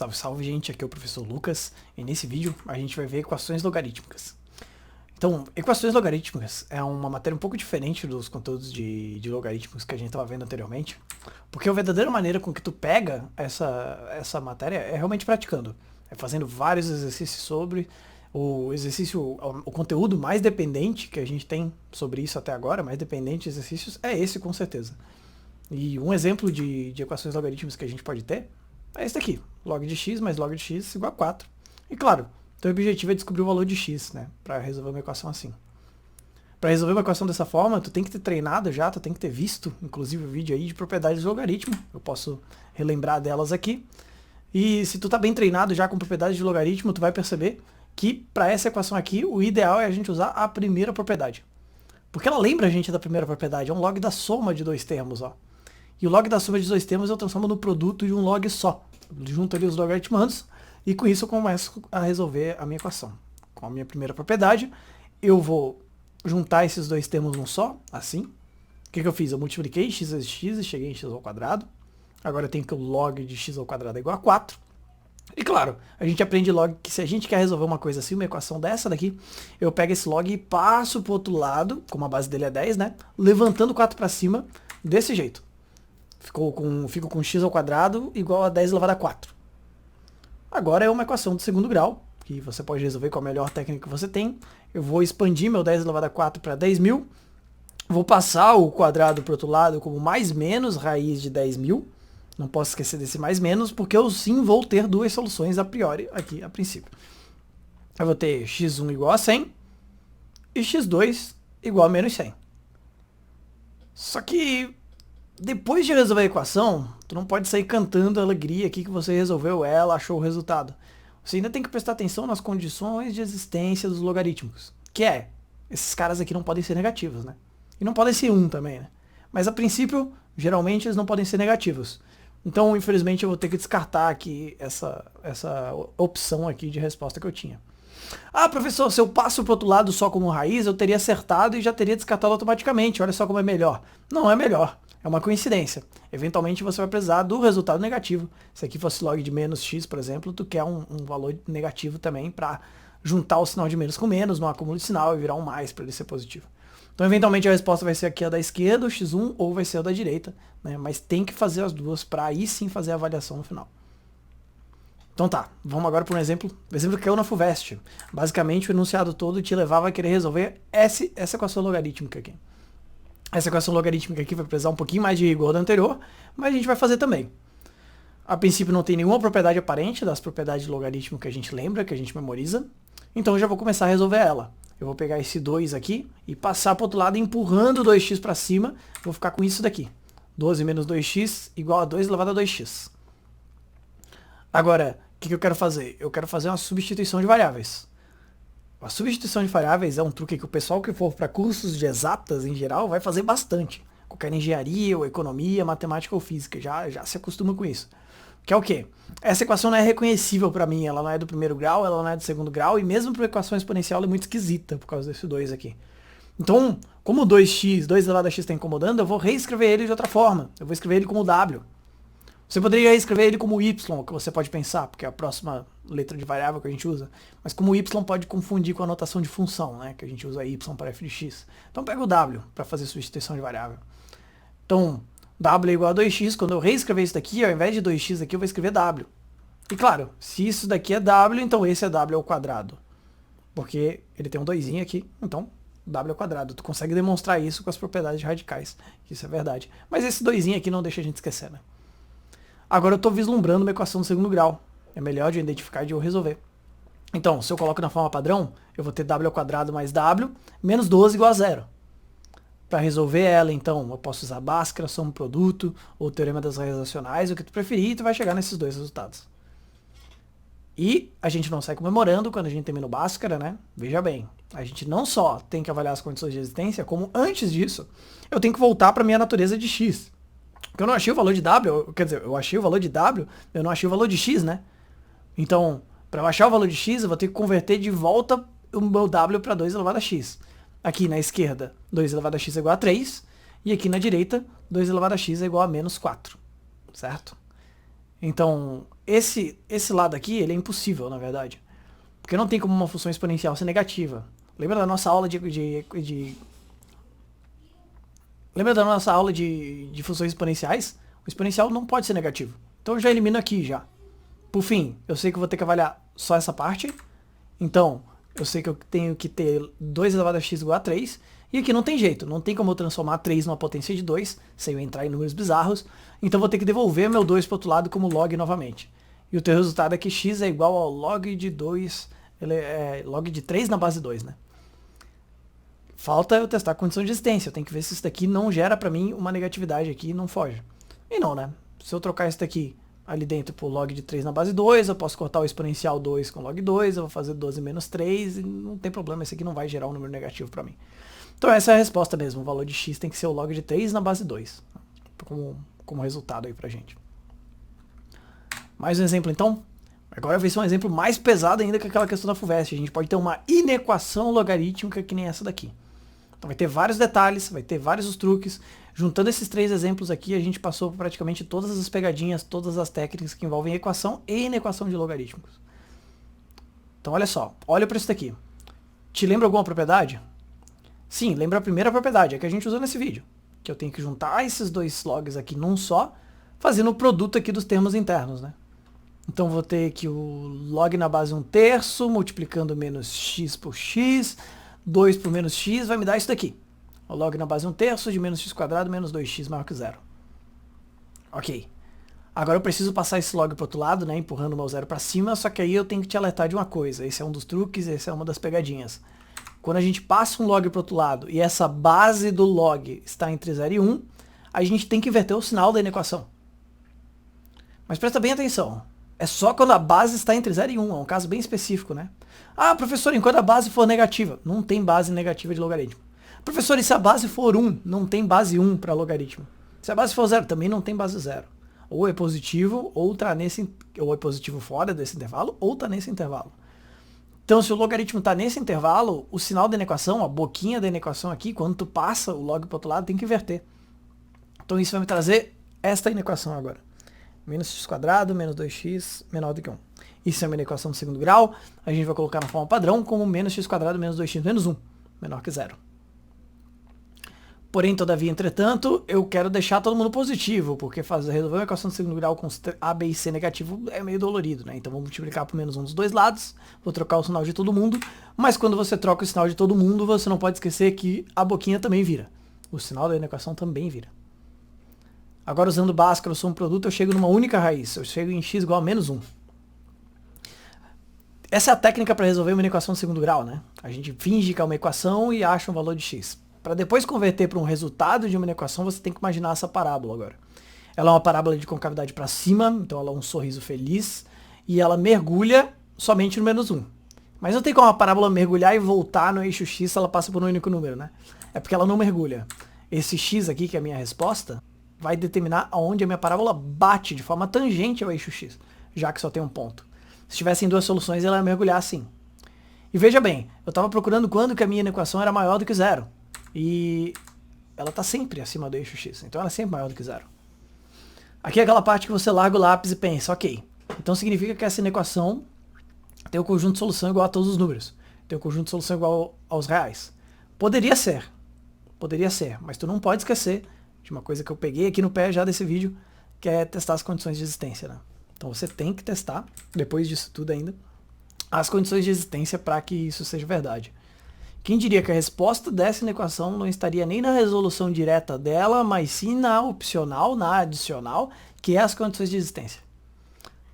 Salve, salve, gente, aqui é o professor Lucas e nesse vídeo a gente vai ver equações logarítmicas. Então, equações logarítmicas é uma matéria um pouco diferente dos conteúdos de logaritmos que a gente estava vendo anteriormente, porque a verdadeira maneira com que tu pega essa matéria é realmente praticando, é fazendo vários exercícios sobre o conteúdo mais dependente que a gente tem sobre isso até agora, mais dependente de exercícios, é esse com certeza. E um exemplo de equações logarítmicas que a gente pode ter é esse daqui, log de x mais log de x igual a 4. E claro, teu objetivo é descobrir o valor de x, né, para resolver uma equação assim. Para resolver uma equação dessa forma, tu tem que ter treinado já, tu tem que ter visto, inclusive o vídeo aí de propriedades de logaritmo, eu posso relembrar delas aqui. E se tu tá bem treinado já com propriedades de logaritmo, tu vai perceber que para essa equação aqui, o ideal é a gente usar a primeira propriedade. Porque ela lembra a gente da primeira propriedade, é um log da soma de dois termos, ó. E o log da soma de dois termos eu transformo no produto de um log só. Eu junto ali os logaritmandos e com isso eu começo a resolver a minha equação. Com a minha primeira propriedade, eu vou juntar esses dois termos num só, assim. O que eu fiz? Eu multipliquei x vezes x e cheguei em x ao quadrado. Agora eu tenho que o log de x ao quadrado é igual a 4. E claro, a gente aprende logo que se a gente quer resolver uma coisa assim, uma equação dessa daqui, eu pego esse log e passo pro outro lado, como a base dele é 10, né? Levantando 4 para cima, desse jeito. Fico com x ao quadrado igual a 10 elevado a 4. Agora é uma equação de segundo grau, que você pode resolver com a melhor técnica que você tem. Eu vou expandir meu 10 elevado a 4 para 10.000. Vou passar o quadrado para o outro lado como mais menos raiz de 10.000. Não posso esquecer desse mais menos, porque eu sim vou ter duas soluções a priori aqui, a princípio. Eu vou ter x1 igual a 100 e x2 igual a menos 100. Só que depois de resolver a equação, tu não pode sair cantando a alegria aqui que você resolveu ela, achou o resultado. Você ainda tem que prestar atenção nas condições de existência dos logarítmicos. Que é, esses caras aqui não podem ser negativos, né? E não podem ser 1 também, né? Mas a princípio, geralmente eles não podem ser negativos. Então, infelizmente, eu vou ter que descartar aqui essa opção aqui de resposta que eu tinha. Ah, professor, se eu passo pro outro lado só como raiz, eu teria acertado e já teria descartado automaticamente. Olha só como é melhor. Não é melhor. É uma coincidência. Eventualmente você vai precisar do resultado negativo. Se aqui fosse log de menos x, por exemplo, tu quer um valor negativo também para juntar o sinal de menos com menos no acúmulo de sinal e virar um mais para ele ser positivo. Então, eventualmente, a resposta vai ser aqui a da esquerda, o x1, ou vai ser a da direita, né? Mas tem que fazer as duas para aí sim fazer a avaliação no final. Então tá, vamos agora para um exemplo que caiu na FUVEST. Basicamente, o enunciado todo te levava a querer resolver essa equação logarítmica aqui. Essa equação logarítmica aqui vai precisar um pouquinho mais de rigor da anterior, mas a gente vai fazer também. A princípio não tem nenhuma propriedade aparente das propriedades de logaritmo que a gente lembra, que a gente memoriza. Então eu já vou começar a resolver ela. Eu vou pegar esse 2 aqui e passar para o outro lado empurrando 2x para cima. Vou ficar com isso daqui. 12 menos 2x igual a 2 elevado a 2x. Agora, o que eu quero fazer? Eu quero fazer uma substituição de variáveis. A substituição de variáveis é um truque que o pessoal que for para cursos de exatas em geral vai fazer bastante. Qualquer engenharia, ou economia, matemática ou física, já se acostuma com isso. Que é o quê? Essa equação não é reconhecível para mim, ela não é do primeiro grau, ela não é do segundo grau, e mesmo para equação exponencial ela é muito esquisita por causa desse 2 aqui. Então, como o 2x, 2 elevado a x está incomodando, eu vou reescrever ele de outra forma. Eu vou escrever ele como w. Você poderia escrever ele como y, que você pode pensar, porque é a próxima letra de variável que a gente usa. Mas como y pode confundir com a notação de função, né? Que a gente usa y para f de x. Então pega o w para fazer substituição de variável. Então, w é igual a 2x. Quando eu reescrever isso daqui, ao invés de 2x aqui, eu vou escrever w. E claro, se isso daqui é w, então esse é w ao quadrado. Porque ele tem um 2 aqui, então w ao quadrado. Tu consegue demonstrar isso com as propriedades radicais. Isso é verdade. Mas esse 2 aqui não deixa a gente esquecer, né? Agora eu estou vislumbrando uma equação do segundo grau. É melhor de eu identificar e de eu resolver. Então, se eu coloco na forma padrão, eu vou ter w ao quadrado mais w, menos 12 igual a 0. Para resolver ela, então, eu posso usar Bhaskara, soma produto, ou teorema das raízes racionais, o que tu preferir, e tu vai chegar nesses dois resultados. E a gente não sai comemorando quando a gente termina o Bhaskara, né? Veja bem, a gente não só tem que avaliar as condições de existência, como antes disso, eu tenho que voltar para minha natureza de x. Porque eu não achei o valor de w, quer dizer, eu achei o valor de w, eu não achei o valor de x, né? Então, para eu achar o valor de x, eu vou ter que converter de volta o meu w para 2 elevado a x. Aqui na esquerda, 2 elevado a x é igual a 3, e aqui na direita, 2 elevado a x é igual a menos 4, certo? Então, esse lado aqui, ele é impossível, na verdade. Porque não tem como uma função exponencial ser negativa. Lembra da nossa aula Lembra da nossa aula de funções exponenciais? O exponencial não pode ser negativo. Então eu já elimino aqui já. Por fim, eu sei que eu vou ter que avaliar só essa parte. Então, eu sei que eu tenho que ter 2 elevado a x igual a 3. E aqui não tem jeito, não tem como eu transformar 3 numa potência de 2, sem eu entrar em números bizarros. Então eu vou ter que devolver meu 2 para o outro lado como log novamente. E o teu resultado é que x é igual ao log de 2, ele é log de 3 na base 2, né? Falta eu testar a condição de existência, eu tenho que ver se isso daqui não gera pra mim uma negatividade aqui e não foge. E não, né? Se eu trocar isso daqui ali dentro por log de 3 na base 2, eu posso cortar o exponencial 2 com log 2, eu vou fazer 12 menos 3 e não tem problema, esse aqui não vai gerar um número negativo pra mim. Então essa é a resposta mesmo, o valor de x tem que ser o log de 3 na base 2, como resultado aí pra gente. Mais um exemplo então. Agora vai ser um exemplo mais pesado ainda que aquela questão da FUVEST. A gente pode ter uma inequação logarítmica que nem essa daqui. Então vai ter vários detalhes, vai ter vários truques. Juntando esses 3 exemplos aqui, a gente passou por praticamente todas as pegadinhas, todas as técnicas que envolvem equação e inequação de logarítmicos. Então olha só, olha para isso daqui. Te lembra alguma propriedade? Sim, lembra a primeira propriedade, é que a gente usou nesse vídeo. Que eu tenho que juntar esses 2 logs aqui num só, fazendo o produto aqui dos termos internos, né? Então vou ter que o log na base 1/3, multiplicando menos x por x, 2 por menos x vai me dar isso daqui. O log na base 1/3 de menos x² menos 2x maior que 0. Ok. Agora eu preciso passar esse log para o outro lado, né, empurrando o meu 0 para cima, só que aí eu tenho que te alertar de uma coisa. Esse é um dos truques, esse é uma das pegadinhas. Quando a gente passa um log para o outro lado e essa base do log está entre 0 e 1, a gente tem que inverter o sinal da inequação. Mas presta bem atenção. É só quando a base está entre 0 e 1, é um caso bem específico, né? Ah, professor, enquanto a base for negativa, não tem base negativa de logaritmo. Professor, e se a base for 1, não tem base 1 para logaritmo. Se a base for 0, também não tem base 0. Ou é positivo, ou é positivo fora desse intervalo, ou está nesse intervalo. Então, se o logaritmo está nesse intervalo, o sinal da inequação, a boquinha da inequação aqui, quando tu passa o log para o outro lado, tem que inverter. Então isso vai me trazer esta inequação agora. Menos x² menos 2x menor do que 1. Isso é uma inequação de segundo grau, a gente vai colocar na forma padrão como menos x² menos 2x menos 1, menor que 0. Porém, todavia, entretanto, eu quero deixar todo mundo positivo, porque resolver uma equação de segundo grau com a, b e c negativo é meio dolorido, né? Então vou multiplicar por menos 1 dos dois lados, vou trocar o sinal de todo mundo, mas quando você troca o sinal de todo mundo, você não pode esquecer que a boquinha também vira. O sinal da inequação também vira. Agora, usando Bhaskara, eu sou um produto, eu chego numa única raiz, eu chego em x igual a menos 1. Essa é a técnica para resolver uma equação de segundo grau, né? A gente finge que é uma equação e acha um valor de x. Para depois converter para um resultado de uma equação, você tem que imaginar essa parábola agora. Ela é uma parábola de concavidade para cima, então ela é um sorriso feliz, e ela mergulha somente no menos 1. Mas não tem como a parábola mergulhar e voltar no eixo x se ela passa por um único número, né? É porque ela não mergulha. Esse x aqui, que é a minha resposta, vai determinar aonde a minha parábola bate de forma tangente ao eixo x, já que só tem um ponto. Se tivessem 2 soluções, ela ia mergulhar assim. E veja bem, eu estava procurando quando que a minha equação era maior do que 0. E ela está sempre acima do eixo x, então ela é sempre maior do que 0. Aqui é aquela parte que você larga o lápis e pensa, ok, então significa que essa inequação tem um conjunto de solução igual a todos os números, tem um conjunto de solução igual aos reais. Poderia ser, mas tu não pode esquecer de uma coisa que eu peguei aqui no pé já desse vídeo, que é testar as condições de existência, né? Então você tem que testar, depois disso tudo ainda, as condições de existência para que isso seja verdade. Quem diria que a resposta dessa equação não estaria nem na resolução direta dela, mas sim na opcional, na adicional, que é as condições de existência.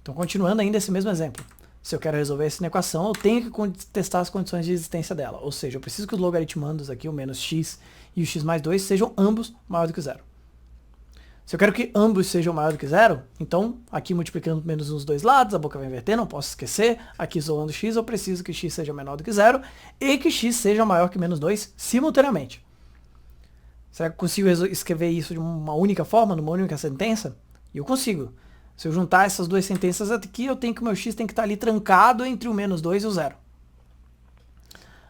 Então, continuando ainda esse mesmo exemplo. Se eu quero resolver essa equação, eu tenho que testar as condições de existência dela. Ou seja, eu preciso que os logaritmandos aqui, o menos x e o x mais 2, sejam ambos maior do que 0. Se eu quero que ambos sejam maior do que 0, então, aqui multiplicando menos nos dois lados, a boca vai inverter, não posso esquecer. Aqui isolando x, eu preciso que x seja menor do que 0 e que x seja maior que menos 2 simultaneamente. Será que eu consigo escrever isso de uma única forma, numa única sentença? E eu consigo. Se eu juntar essas duas sentenças aqui, eu tenho que o meu x tem que estar ali trancado entre o menos 2 e o 0.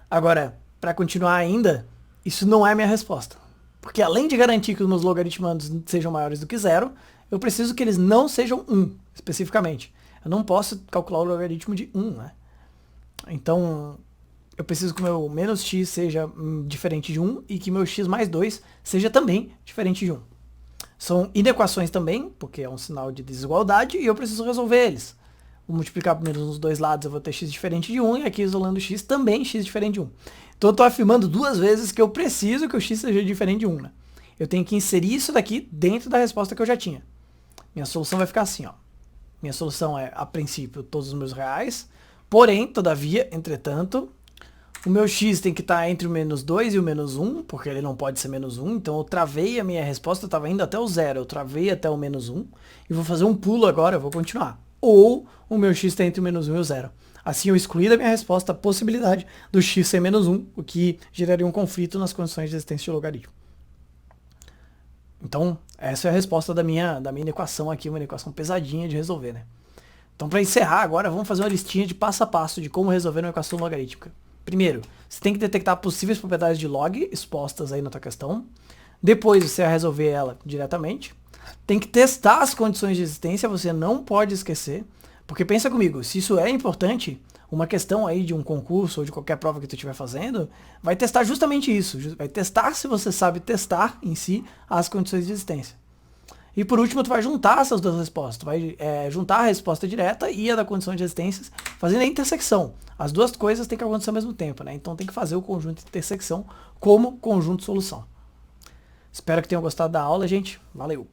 Agora, para continuar ainda, isso não é minha resposta. Porque além de garantir que os meus logaritmandos sejam maiores do que 0, eu preciso que eles não sejam 1, especificamente. Eu não posso calcular o logaritmo de 1, né? Então, eu preciso que o meu menos x seja diferente de 1 e que meu x mais 2 seja também diferente de 1. São inequações também, porque é um sinal de desigualdade, e eu preciso resolver eles. Vou multiplicar primeiro nos dois lados, eu vou ter x diferente de 1, e aqui isolando x também x diferente de 1. Então eu estou afirmando duas vezes que eu preciso que o x seja diferente de 1, né? Eu tenho que inserir isso daqui dentro da resposta que eu já tinha. Minha solução vai ficar assim, ó. Minha solução é, a princípio, todos os meus reais. Porém, todavia, entretanto, o meu x tem que estar entre o menos 2 e o menos 1, porque ele não pode ser menos 1. Então eu travei a minha resposta, eu estava indo até o 0. Eu travei até o menos 1. E vou fazer um pulo agora, eu vou continuar. Ou o meu x está entre o menos 1 e o 0. Assim eu excluí da minha resposta a possibilidade do x ser menos 1, o que geraria um conflito nas condições de existência de logaritmo. Então, essa é a resposta da minha equação aqui, uma equação pesadinha de resolver, né? Então, para encerrar agora, vamos fazer uma listinha de passo a passo de como resolver uma equação logarítmica. Primeiro, você tem que detectar possíveis propriedades de log expostas aí na tua questão. Depois, você vai resolver ela diretamente. Tem que testar as condições de existência, você não pode esquecer. Porque pensa comigo, se isso é importante, uma questão aí de um concurso ou de qualquer prova que tu estiver fazendo, vai testar justamente isso. Vai testar se você sabe testar em si as condições de existência. E por último, tu vai juntar essas duas respostas. Tu vai juntar a resposta direta e a da condição de existência, fazendo a intersecção. As duas coisas têm que acontecer ao mesmo tempo, né? Então tem que fazer o conjunto de intersecção como conjunto de solução. Espero que tenham gostado da aula, gente. Valeu!